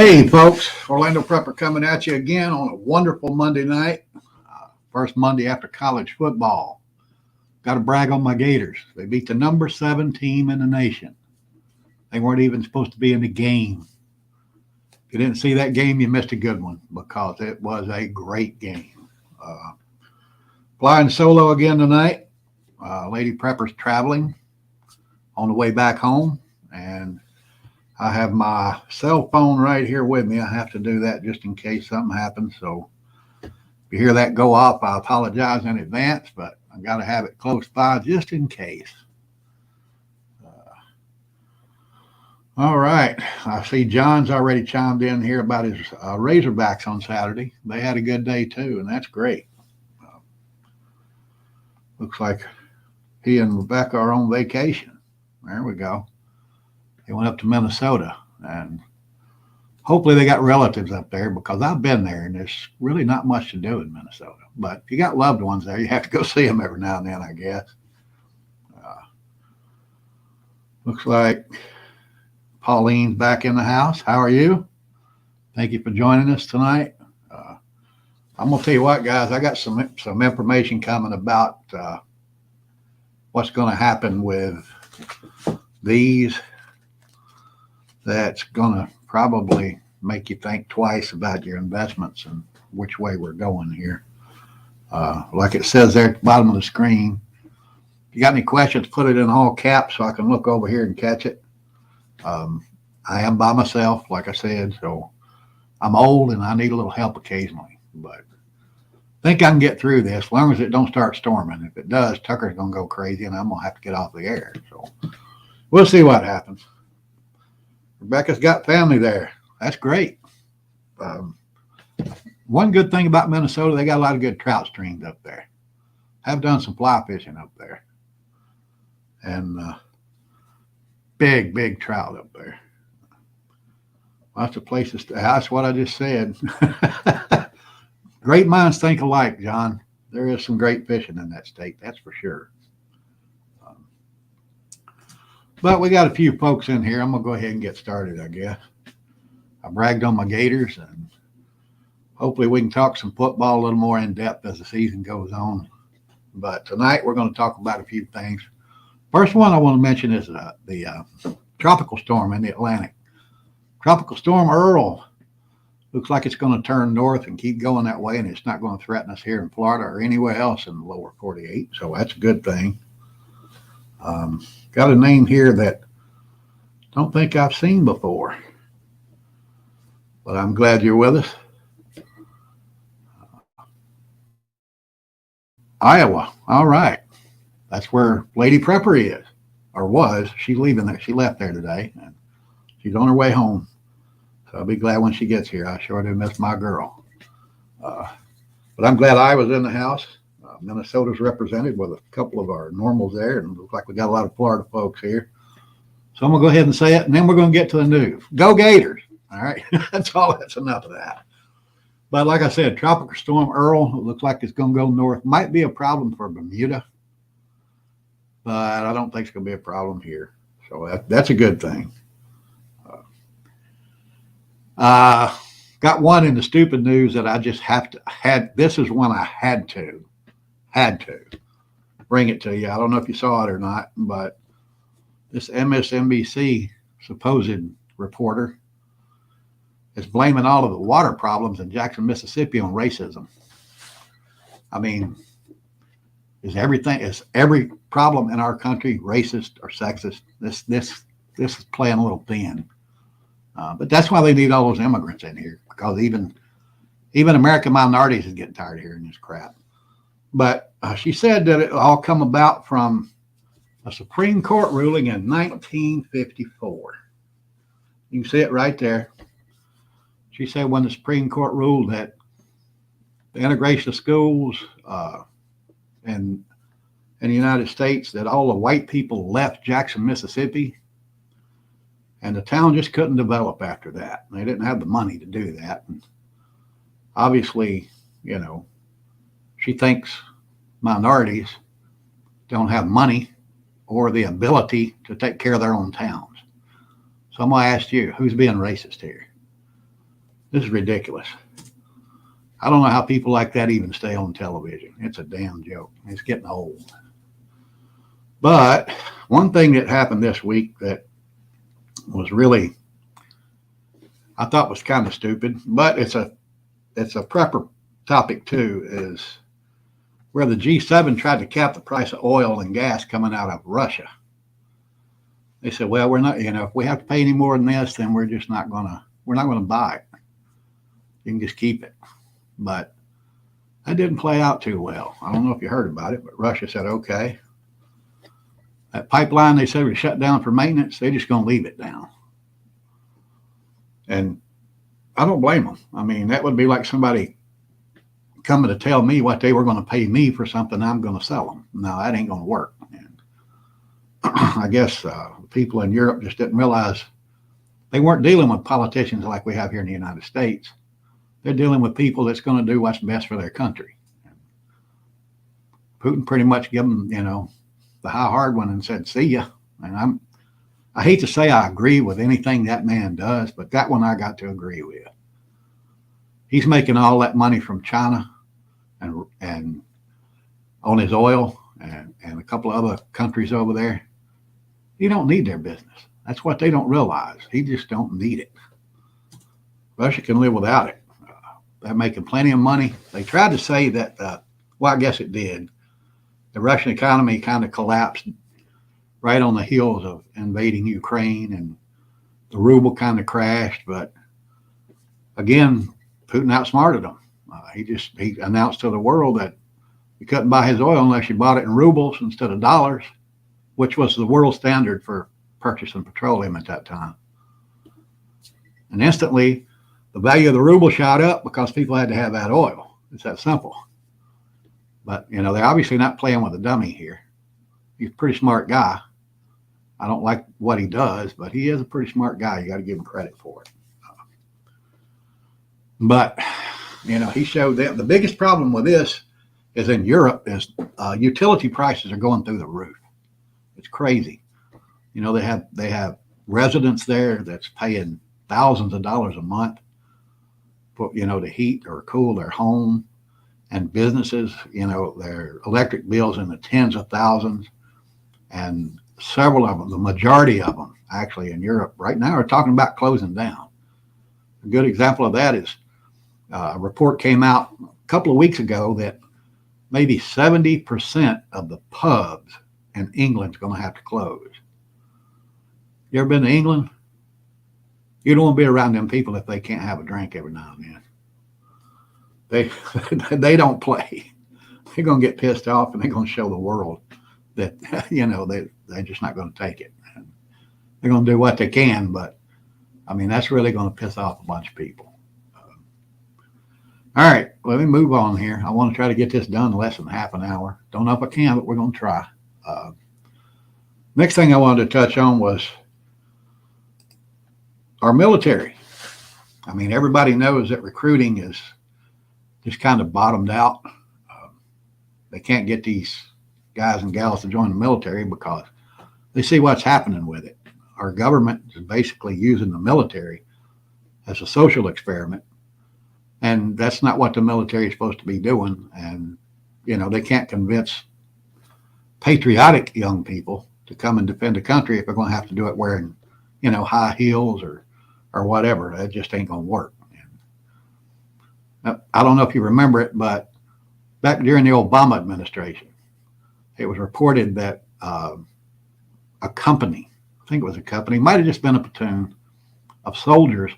Hey, folks, Orlando Prepper coming at you again on a wonderful Monday night. First Monday after college football. Got to brag on my Gators. They beat the number 7 team in the nation. They weren't even supposed to be in the game. If you didn't see that game, you missed a good one because it was a great game. Flying solo again tonight. Lady Prepper's traveling on the way back home, and I have my cell phone right here with me. I have to do that just in case something happens. So if you hear that go off, I apologize in advance, but I got to have it close by just in case. All right. I see John's already chimed in here about his Razorbacks on Saturday. They had a good day too, and that's great. Looks like he and Rebecca are on vacation. There we go. They went up to Minnesota, and hopefully they got relatives up there because I've been there, and there's really not much to do in Minnesota. But if you got loved ones there, you have to go see them every now and then, I guess. Looks like Pauline's back in the house. How are you? Thank you for joining us tonight. I'm going to tell you what, guys, I got some information coming about what's going to happen with these. That's going to probably make you think twice about your investments and which way we're going here. Like it says there at the bottom of the screen, if you got any questions, put it in all caps so I can look over here and catch it. I am by myself, like I said, so I'm old and I need a little help occasionally, but I think I can get through this as long as it don't start storming. If it does, Tucker's going to go crazy and I'm going to have to get off the air. So we'll see what happens. Rebecca's got family there. That's great. One good thing about Minnesota, they got a lot of good trout streams up there. I've done some fly fishing up there. And big trout up there. Lots of places. That's what I just said. Great minds think alike, John. There is some great fishing in that state, that's for sure. But we got a few folks in here. I'm going to go ahead and get started, I guess. I bragged on my Gators, and hopefully we can talk some football a little more in depth as the season goes on. But tonight we're going to talk about a few things. First one I want to mention is the tropical storm in the Atlantic. Tropical storm Earl looks like it's going to turn north and keep going that way, and it's not going to threaten us here in Florida or anywhere else in the lower 48. So that's a good thing. Got a name here that I don't think I've seen before, but I'm glad you're with us. Iowa. All right. That's where Lady Prepper is, or was. She's leaving there. She left there today, and she's on her way home. So I'll be glad when she gets here. I sure do miss my girl. But I'm glad Iowa's in the house. Minnesota's represented with a couple of our normals there, and it looks like we got a lot of Florida folks here. So I'm going to go ahead and say it, and then we're going to get to the news. Go Gators. All right. That's enough of that. But like I said, Tropical Storm Earl, it looks like it's going to go north. Might be a problem for Bermuda, but I don't think it's going to be a problem here. So that's a good thing. Got one in the stupid news that I just this is one I had to bring it to you. I don't know if you saw it or not, but this MSNBC supposed reporter is blaming all of the water problems in Jackson, Mississippi on racism. I mean, is every problem in our country racist or sexist? This is playing a little thin. But that's why they need all those immigrants in here, because even American minorities is getting tired of hearing this crap. But she said that it all come about from a Supreme Court ruling in 1954. You can see it right there. She said when the Supreme Court ruled that the integration of schools in the United States, that all the white people left Jackson, Mississippi, and the town just couldn't develop after that. They didn't have the money to do that. And obviously, she thinks minorities don't have money or the ability to take care of their own towns. So I'm going to ask you, who's being racist here? This is ridiculous. I don't know how people like that even stay on television. It's a damn joke. It's getting old. But one thing that happened this week that was really, I thought was kind of stupid, but it's a proper topic too, is where the G7 tried to cap the price of oil and gas coming out of Russia. They said, well, we're not, if we have to pay any more than this, then we're not going to buy it. You can just keep it. But that didn't play out too well. I don't know if you heard about it, but Russia said, okay. That pipeline they said was shut down for maintenance, they're just going to leave it down. And I don't blame them. I mean, that would be like somebody coming to tell me what they were going to pay me for something I'm going to sell them. No, that ain't going to work. And I guess people in Europe just didn't realize they weren't dealing with politicians like we have here in the United States. They're dealing with people that's going to do what's best for their country. Putin pretty much gave them, the high hard one and said, see ya. And I hate to say I agree with anything that man does, but that one I got to agree with. He's making all that money from China and on his oil and a couple of other countries over there. He don't need their business. That's what they don't realize. He just don't need it. Russia can live without it. They're making plenty of money. They tried to say that, well, I guess it did. The Russian economy kind of collapsed right on the heels of invading Ukraine, and the ruble kind of crashed. But again, Putin outsmarted them. He announced to the world that you couldn't buy his oil unless you bought it in rubles instead of dollars, which was the world standard for purchasing petroleum at that time. And instantly, the value of the ruble shot up because people had to have that oil. It's that simple. But, they're obviously not playing with a dummy here. He's a pretty smart guy. I don't like what he does, but he is a pretty smart guy. You got to give him credit for it. But, he showed that the biggest problem with this is in Europe is utility prices are going through the roof. It's crazy. They have residents there that's paying thousands of dollars a month for, to heat or cool their home, and businesses, their electric bills in the tens of thousands, and several of them, the majority of them actually in Europe right now are talking about closing down. A good example of that is a report came out a couple of weeks ago that maybe 70% of the pubs in England's going to have to close. You ever been to England? You don't want to be around them people if they can't have a drink every now and then. They don't play. They're going to get pissed off, and they're going to show the world that, they're just not going to take it. And they're going to do what they can, but, that's really going to piss off a bunch of people. All right, let me move on here. I want to try to get this done in less than half an hour. Don't know if I can, but we're going to try. Next thing I wanted to touch on was our military. Everybody knows that recruiting is just kind of bottomed out. They can't get these guys and gals to join the military because they see what's happening with it. Our government is basically using the military as a social experiment, and that's not what the military is supposed to be doing. And, they can't convince patriotic young people to come and defend the country if they're going to have to do it wearing, high heels or whatever. That just ain't going to work. I don't know if you remember it, but back during the Obama administration, it was reported that a company, I think it was a company, might have just been a platoon of soldiers,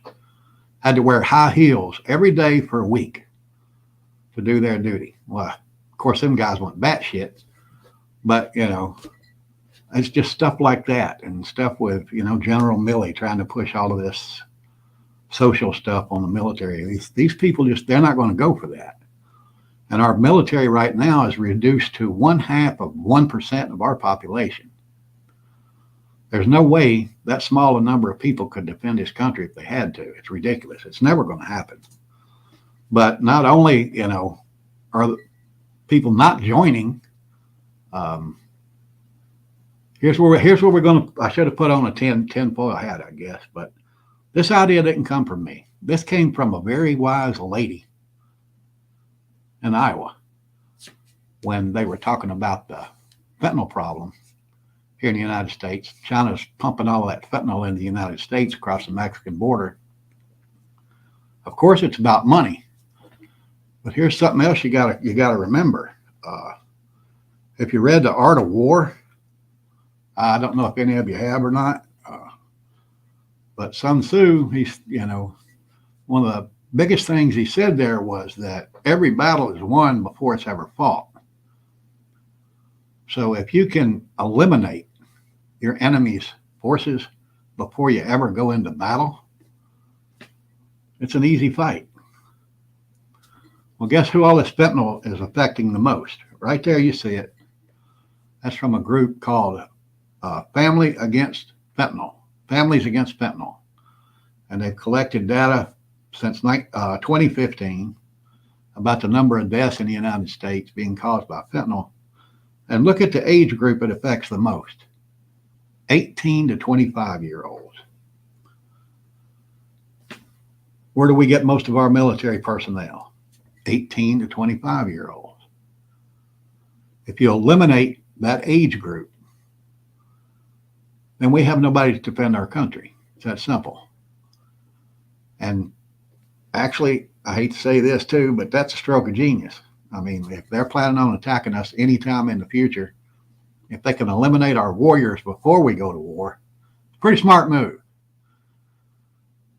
had to wear high heels every day for a week to do their duty. Well, of course, them guys went batshit, but, it's just stuff like that, and stuff with, General Milley trying to push all of this social stuff on the military. These people they're not going to go for that. And our military right now is reduced to 0.5% of our population. There's no way that small a number of people could defend this country if they had to. It's ridiculous. It's never going to happen. But not only, are the people not joining, here's where we're going to, I should have put on a tinfoil hat, I guess, but This idea didn't come from me. This came from a very wise lady in Iowa when they were talking about the fentanyl problem here in the United States. China's pumping all of that fentanyl into the United States across the Mexican border. Of course, it's about money, but here's something else you gotta remember. If you read The Art of War, I don't know if any of you have or not, but Sun Tzu, one of the biggest things he said there was that every battle is won before it's ever fought. So if you can eliminate your enemy's forces before you ever go into battle, it's an easy fight. Well, guess who all this fentanyl is affecting the most? Right there, you see it. That's from a group called Families Against Fentanyl. And they've collected data since 2015 about the number of deaths in the United States being caused by fentanyl. And look at the age group it affects the most: 18 to 25-year-olds. Where do we get most of our military personnel? 18 to 25-year-olds. If you eliminate that age group, then we have nobody to defend our country. It's that simple. And actually, I hate to say this too, but that's a stroke of genius. I mean, if they're planning on attacking us anytime in the future, if they can eliminate our warriors before we go to war, it's a pretty smart move.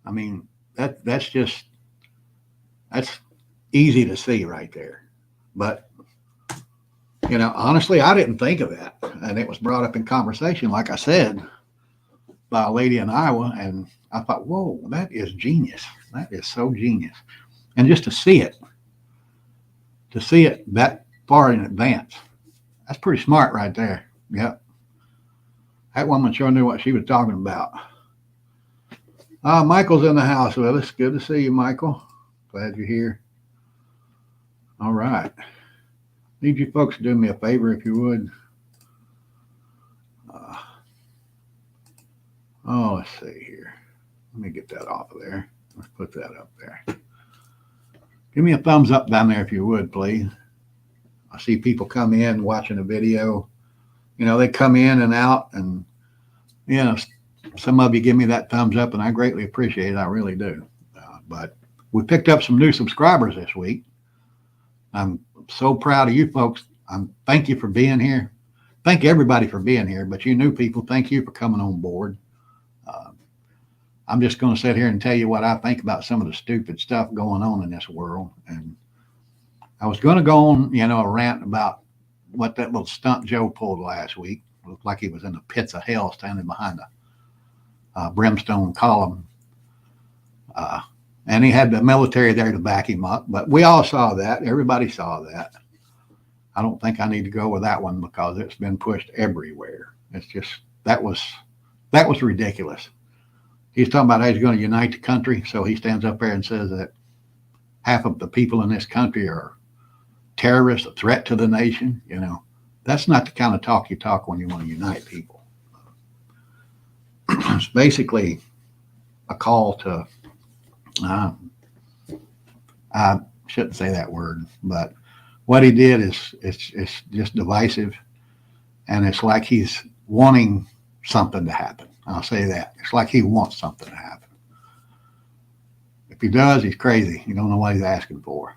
I mean, that's easy to see right there. But, honestly, I didn't think of that. And it was brought up in conversation, like I said, by a lady in Iowa. And I thought, whoa, that is genius. That is so genius. And just to see it that far in advance, that's pretty smart right there. Yep. That woman sure knew what she was talking about. Michael's in the house with us. Good to see you, Michael. Glad you're here. All right. Need you folks to do me a favor if you would. Let's see here. Let me get that off of there. Let's put that up there. Give me a thumbs up down there if you would, please. I see people come in watching a video. They come in and out, and some of you give me that thumbs up, and I greatly appreciate it. I really do. But we picked up some new subscribers this week. I'm so proud of you folks. Thank you for being here. Thank everybody for being here. But you new people, thank you for coming on board. I'm just going to sit here and tell you what I think about some of the stupid stuff going on in this world. And I was going to go on, a rant about what that little stunt Joe pulled last week. It looked like he was in the pits of hell standing behind a brimstone column. And he had the military there to back him up. But we all saw that. Everybody saw that. I don't think I need to go with that one because it's been pushed everywhere. It's just, that was ridiculous. He's talking about how he's going to unite the country. So he stands up there and says that half of the people in this country are terrorists, a threat to the nation. That's not the kind of talk you talk when you want to unite people. It's basically a call to, I shouldn't say that word, but what he did is it's just divisive, and it's like he's wanting something to happen. I'll say that. It's like he wants something to happen. If he does, he's crazy. You don't know what he's asking for.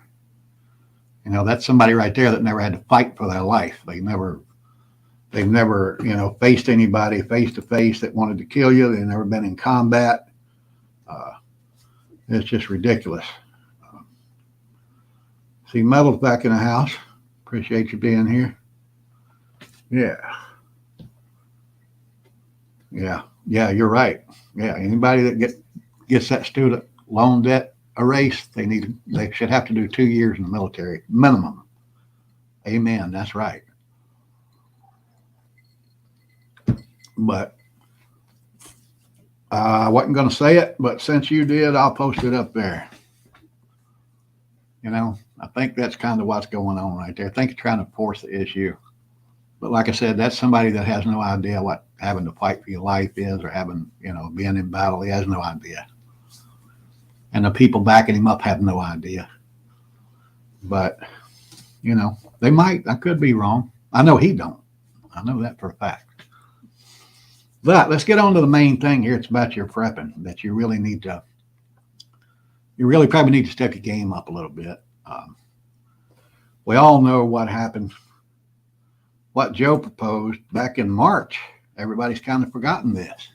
That's somebody right there that never had to fight for their life. They've never, faced anybody face to face that wanted to kill you. They've never been in combat. It's just ridiculous. See, Metal's back in the house. Appreciate you being here. Yeah, you're right. Yeah, anybody that gets that student loan debt erased, they should have to do 2 years in the military minimum. Amen. That's right. But I wasn't going to say it, but since you did, I'll post it up there. I think that's kind of what's going on right there. I think you're trying to force the issue. But like I said, that's somebody that has no idea what having to fight for your life is, or having, being in battle. He has no idea. and the people backing him up have no idea. But, they might. I could be wrong. I know he don't. I know that for a fact. But let's get on to the main thing here. It's about your prepping that you really probably need to step your game up a little bit. We all know what happened, what Joe proposed back in March. Everybody's kind of forgotten this.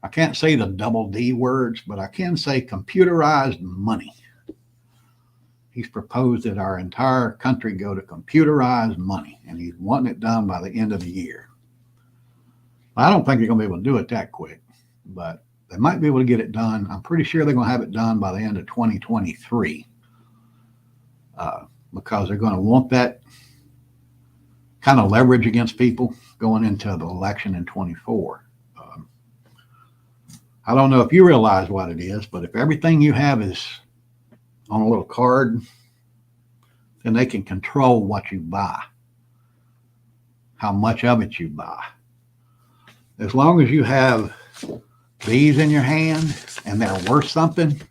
I can't say the double D words, but I can say computerized money. He's proposed that our entire country go to computerized money, and he's wanting it done by the end of the year. I don't think they're going to be able to do it that quick, but they might be able to get it done. I'm pretty sure they're going to have it done by the end of 2023 because they're going to want that kind of leverage against people going into the election in 24. I don't know if you realize what it is, but if everything you have is on a little card, then they can control what you buy, how much of it you buy. As long as you have these in your hand and they're worth something,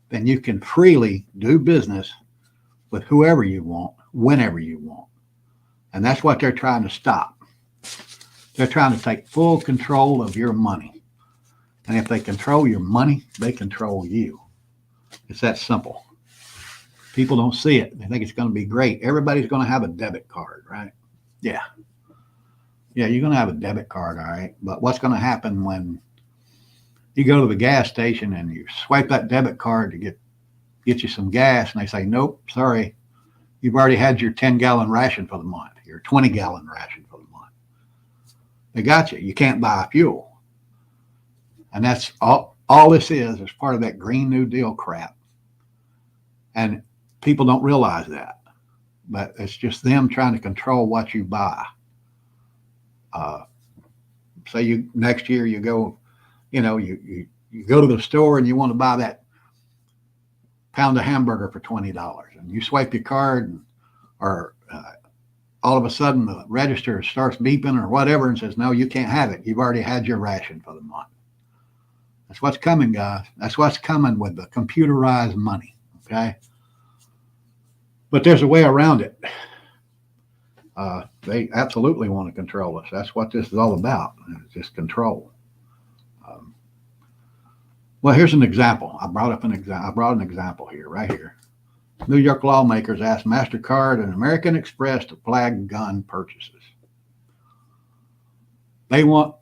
then you can freely do business with whoever you want, whenever you want. And that's what they're trying to stop. They're trying to take full control of your money. And if they control your money, they control you. It's that simple. People don't see it. They think it's going to be great. Everybody's going to have a debit card, right? Yeah. Yeah, you're going to have a debit card, all right. But what's going to happen when you go to the gas station and you swipe that debit card to get you some gas, and they say, nope, sorry, you've already had your 10-gallon ration for the month, your 20-gallon ration for the month. They got you. You can't buy fuel. And that's all this is part of that Green New Deal crap. And people don't realize that. But it's just them trying to control what you buy. Say next year you go, you go to the store and you want to buy that pound of hamburger for $20, and you swipe your card, or all of a sudden the register starts beeping or whatever and says, no, you can't have it. You've already had your ration for the month. That's what's coming, guys. That's what's coming with the computerized money. Okay. But there's a way around it. They absolutely want to control us. That's what this is all about. It's just control. Well, here's an example. I brought an example here, right here. New York lawmakers asked Mastercard and American Express to flag gun purchases. They want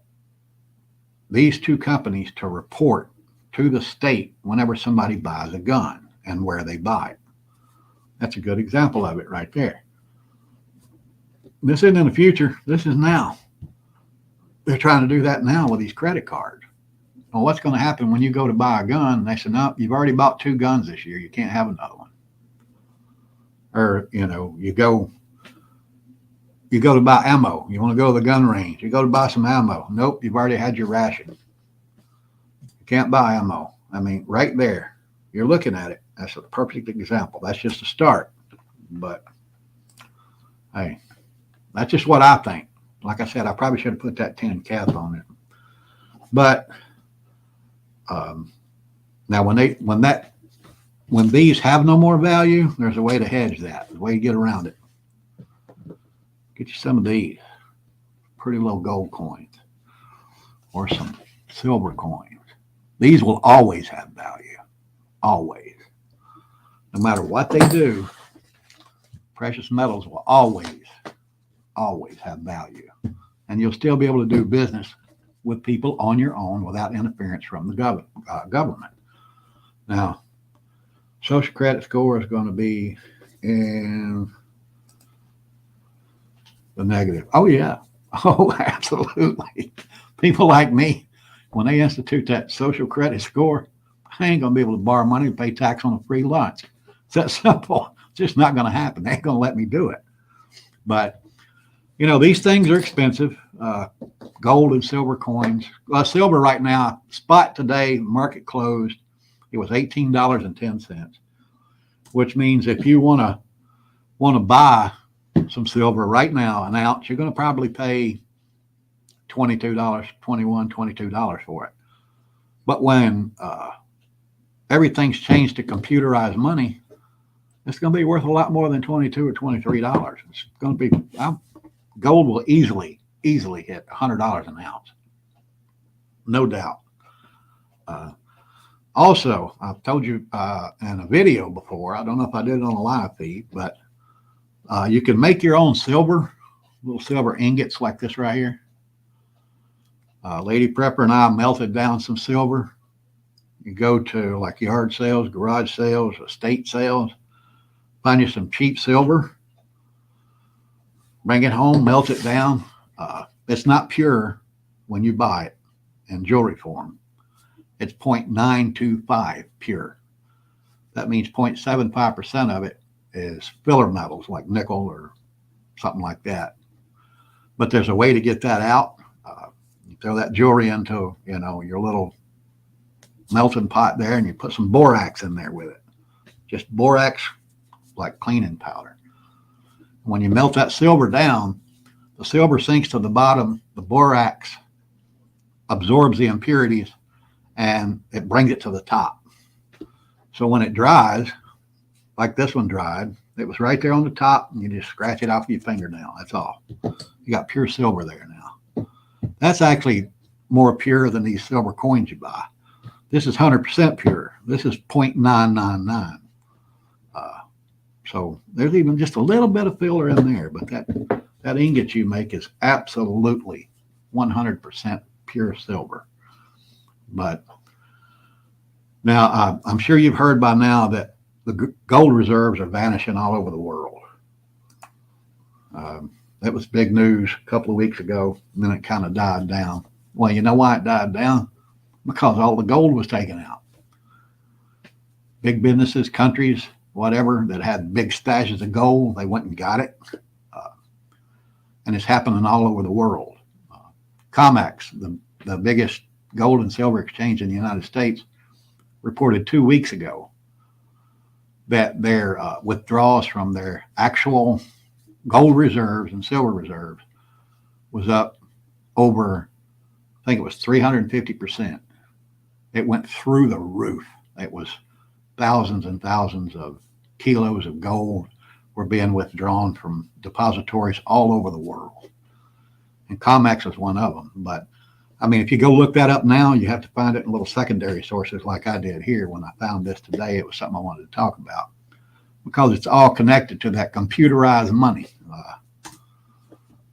these two companies to report to the state whenever somebody buys a gun and where they buy it. That's a good example of it right there. This isn't in the future. This is now. They're trying to do that now with these credit cards. Well, what's going to happen when you go to buy a gun? They say, no, you've already bought 2 guns this year. You can't have another one. Or, you go to buy ammo. You want to go to the gun range. You go to buy some ammo. Nope, you've already had your ration. You can't buy ammo. I mean, right there, you're looking at it. That's a perfect example. That's just a start. But, hey, that's just what I think. Like I said, I probably should have put that tin cap on it. But now when these have no more value, there's a way to hedge that. There's a way to get around it. Get you some of these pretty little gold coins or some silver coins. These will always have value. Always. No matter what they do, precious metals will always have value. And you'll still be able to do business with people on your own without interference from the government. Now, social credit score is going to be in the negative. Oh, yeah. Oh, absolutely. People like me, when they institute that social credit score, I ain't going to be able to borrow money to pay tax on a free lunch. It's that simple. It's just not going to happen. They ain't going to let me do it. But, these things are expensive. Gold and silver coins. Silver right now, spot today, market closed, it was $18.10, which means if you want to buy some silver right now, an ounce, you're going to probably pay $22 for it. But when everything's changed to computerized money, it's going to be worth a lot more than $22 or $23. It's going to be, gold will easily hit $100 an ounce. No doubt. Also, I've told you in a video before, I don't know if I did it on a live feed, but you can make your own silver, little silver ingots like this right here. Lady Prepper and I melted down some silver. You go to like yard sales, garage sales, estate sales, find you some cheap silver, bring it home, melt it down. It's not pure when you buy it in jewelry form. It's 0.925 pure. That means 0.75% of it is filler metals like nickel or something like that. But there's a way to get that out. You throw that jewelry into, your little melting pot there, and you put some borax in there with it. Just borax, like cleaning powder. When you melt that silver down, the silver sinks to the bottom, the borax absorbs the impurities, and it brings it to the top. So when it dries, like this one dried, it was right there on the top, and you just scratch it off with your fingernail. That's all. You got pure silver there now. That's actually more pure than these silver coins you buy. This is 100% pure. This is 0.999. So there's even just a little bit of filler in there, but that ingot you make is absolutely 100% pure silver. But now I'm sure you've heard by now that the gold reserves are vanishing all over the world. That was big news a couple of weeks ago, and then it kind of died down. Well, you know why it died down? Because all the gold was taken out. Big businesses, countries, whatever, that had big stashes of gold, they went and got it. And it's happening all over the world. COMEX, the biggest gold and silver exchange in the United States, reported 2 weeks ago that their withdrawals from their actual gold reserves and silver reserves was up over, I think it was 350%. It went through the roof. It was thousands and thousands of kilos of gold were being withdrawn from depositories all over the world. And COMEX is one of them. But I mean, if you go look that up now, you have to find it in little secondary sources like I did here. When I found this today, it was something I wanted to talk about because it's all connected to that computerized money.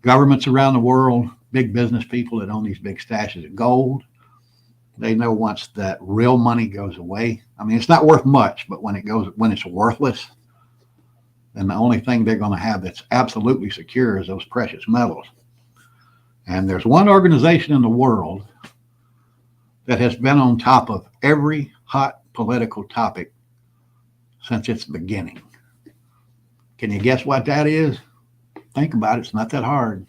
Governments around the world, big business people that own these big stashes of gold, they know once that real money goes away. I mean, it's not worth much, but when it's worthless, then the only thing they're going to have that's absolutely secure is those precious metals. And there's one organization in the world that has been on top of every hot political topic since its beginning. Can you guess what that is? Think about it. It's not that hard.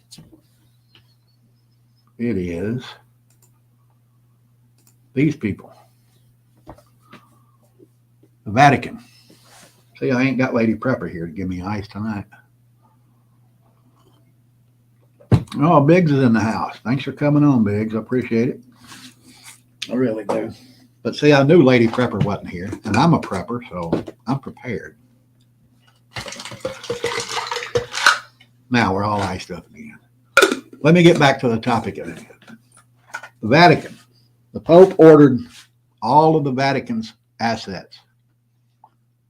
It is these people. The Vatican. See, I ain't got Lady Prepper here to give me ice tonight. Oh, Biggs is in the house. Thanks for coming on, Biggs. I appreciate it. I really do. But see, I knew Lady Prepper wasn't here, and I'm a prepper, so I'm prepared. Now we're all iced up again. Let me get back to the topic at hand. The Vatican. The Pope ordered all of the Vatican's assets,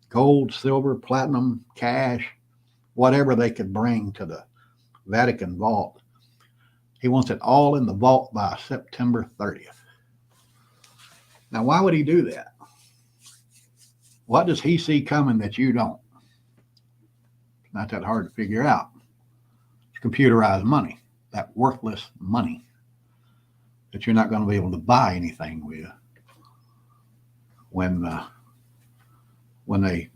gold, silver, platinum, cash, whatever they could bring to the Vatican vault. He wants it all in the vault by September 30th. Now, why would he do that? What does he see coming that you don't? It's not that hard to figure out. It's computerized money, that worthless money that you're not going to be able to buy anything with when they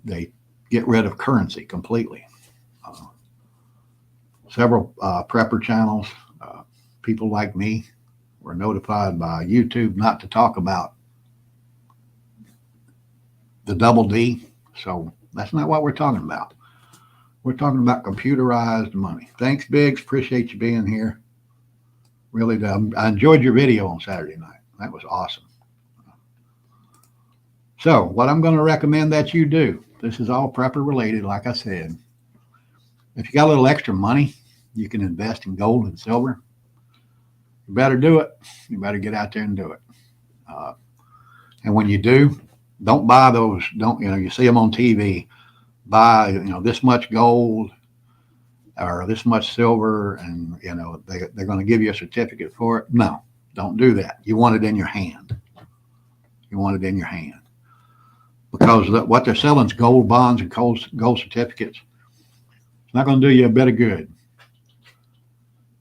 get rid of currency completely. Several prepper channels, people like me, were notified by YouTube not to talk about the double D. So that's not what we're talking about. We're talking about computerized money. Thanks, Biggs. Appreciate you being here. Really do. I enjoyed your video on Saturday night. That was awesome. So what I'm going to recommend that you do, this is all prepper related, like I said. If you got a little extra money, you can invest in gold and silver. You better do it. You better get out there and do it. Uh, and when you do, don't buy those. Don't, you see them on TV. Buy, this much gold or this much silver, and they're going to give you a certificate for it. No, don't do that. You want it in your hand. You want it in your hand, because what they're selling is gold bonds and gold certificates. It's not going to do you a bit of good,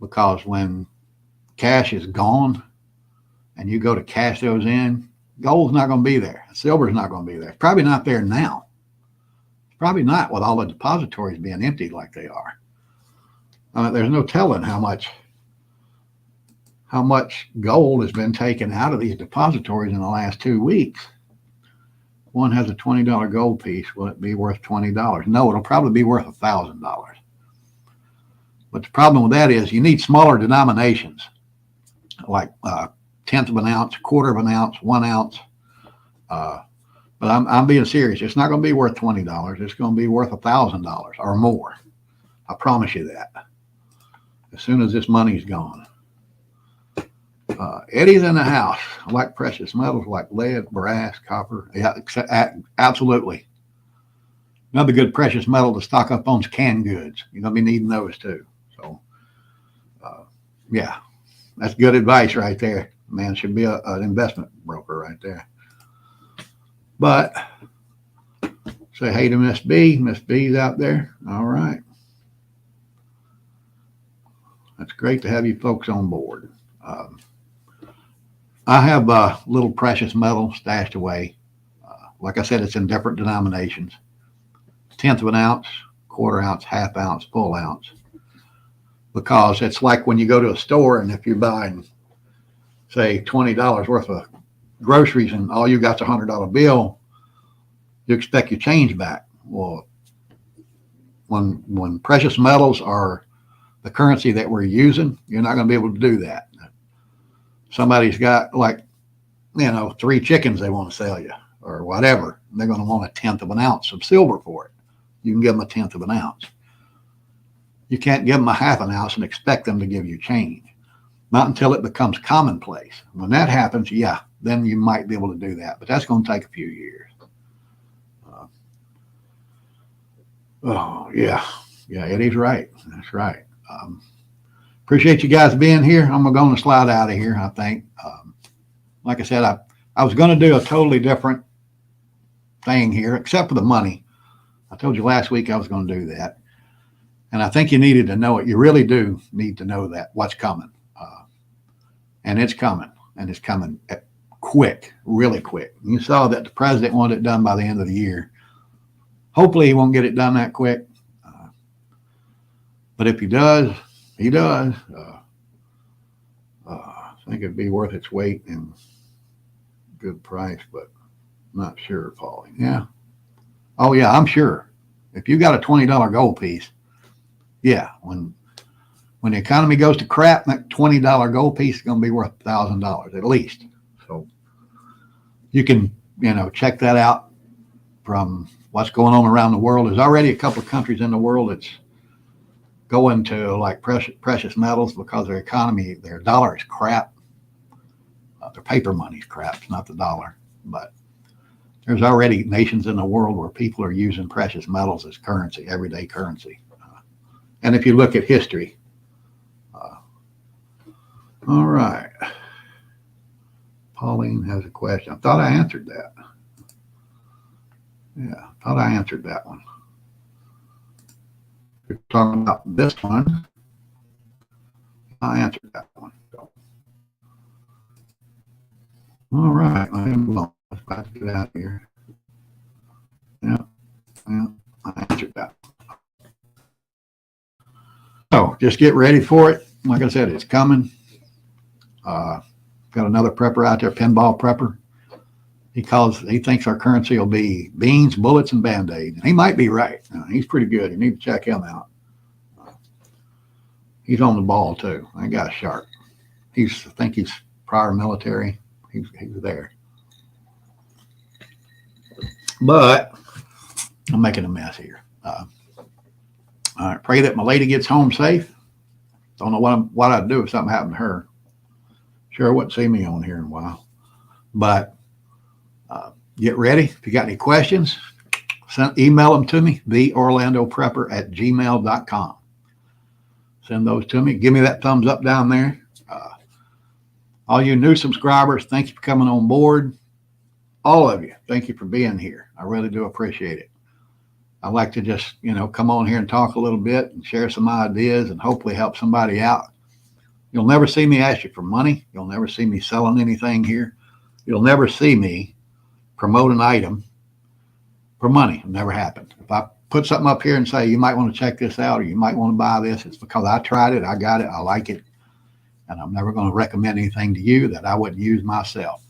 because when cash is gone and you go to cash those in, gold's not going to be there. Silver's not going to be there. It's probably not there now. It's probably not, with all the depositories being emptied like they are. There's no telling how much gold has been taken out of these depositories in the last 2 weeks. One has a $20 gold piece. Will it be worth $20? No, it'll probably be worth $1,000. But the problem with that is you need smaller denominations, like tenth of an ounce, quarter of an ounce, 1 ounce. But I'm being serious. It's not going to be worth $20. It's going to be worth $1,000 or more. I promise you that. As soon as this money's gone. Eddie's in the house. I like precious metals like lead, brass, copper. Yeah, absolutely. Another good precious metal to stock up on is canned goods. You're going to be needing those too. So, yeah, that's good advice right there. Man should be an investment broker right there. But say hey to Miss B. Miss B's out there. All right. That's great to have you folks on board. I have a little precious metal stashed away. Like I said, it's in different denominations. Tenth of an ounce, quarter ounce, half ounce, full ounce. Because it's like when you go to a store and if you're buying, say, $20 worth of groceries and all you got's a $100 bill, you expect your change back. Well, when precious metals are the currency that we're using, you're not going to be able to do that. Somebody's got 3 chickens they want to sell you or whatever. They're going to want a tenth of an ounce of silver for it. You can give them a tenth of an ounce. You can't give them a half an ounce and expect them to give you change. Not until it becomes commonplace. When that happens, yeah, then you might be able to do that. But that's going to take a few years. Yeah, Eddie's right. That's right. Appreciate you guys being here. I'm going to slide out of here, I think. Like I said, I was going to do a totally different thing here, except for the money. I told you last week I was going to do that. And I think you needed to know it. You really do need to know that, what's coming. And it's coming. And it's coming quick, really quick. You saw that the president wanted it done by the end of the year. Hopefully he won't get it done that quick. But if he does, he does. I think it'd be worth its weight in good price, but not sure, Paulie. Yeah. Oh, yeah, I'm sure. If you got a $20 gold piece, yeah, when the economy goes to crap, that $20 gold piece is going to be worth $1,000 at least. So you can, check that out from what's going on around the world. There's already a couple of countries in the world that's going to like precious metals because their economy, their dollar is crap. Their paper money is crap. It's not the dollar. But there's already nations in the world where people are using precious metals as currency, everyday currency. And if you look at history, all right. Pauline has a question. I thought I answered that. Yeah, I thought I answered that one. We're talking about this one. I answered that one. So. All right, I'm about to get out of here. Yeah, I answered that. So just get ready for it. Like I said, it's coming. Got another prepper out there, pinball prepper. He thinks our currency will be beans, bullets, and Band-Aids. And he might be right. He's pretty good. You need to check him out. He's on the ball too. That guy's sharp. I think he's prior military. He was there. But I'm making a mess here. All right, pray that my lady gets home safe. Don't know what I'd do if something happened to her. Sure wouldn't see me on here in a while. But get ready. If you got any questions, email them to me, theorlandoprepper@gmail.com. Send those to me. Give me that thumbs up down there. All you new subscribers, thank you for coming on board. All of you, thank you for being here. I really do appreciate it. I like to just, come on here and talk a little bit and share some ideas and hopefully help somebody out. You'll never see me ask you for money. You'll never see me selling anything here. You'll never see me promote an item for money. It'll never happen. If I put something up here and say, you might want to check this out or you might want to buy this, it's because I tried it, I got it, I like it. And I'm never going to recommend anything to you that I wouldn't use myself.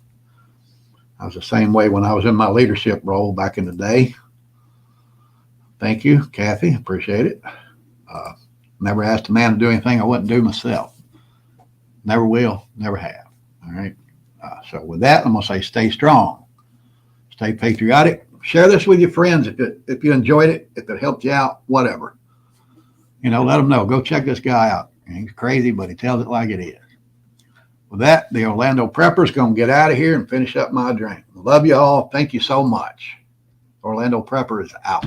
I was the same way when I was in my leadership role back in the day. Thank you, Kathy. Appreciate it. Never asked a man to do anything I wouldn't do myself. Never will, never have. All right. So with that, I'm going to say stay strong. Stay patriotic. Share this with your friends if you enjoyed it, if it helped you out, whatever. Let them know. Go check this guy out. He's crazy, but he tells it like it is. With that, the Orlando Prepper's going to get out of here and finish up my drink. Love you all. Thank you so much. Orlando Prepper is out.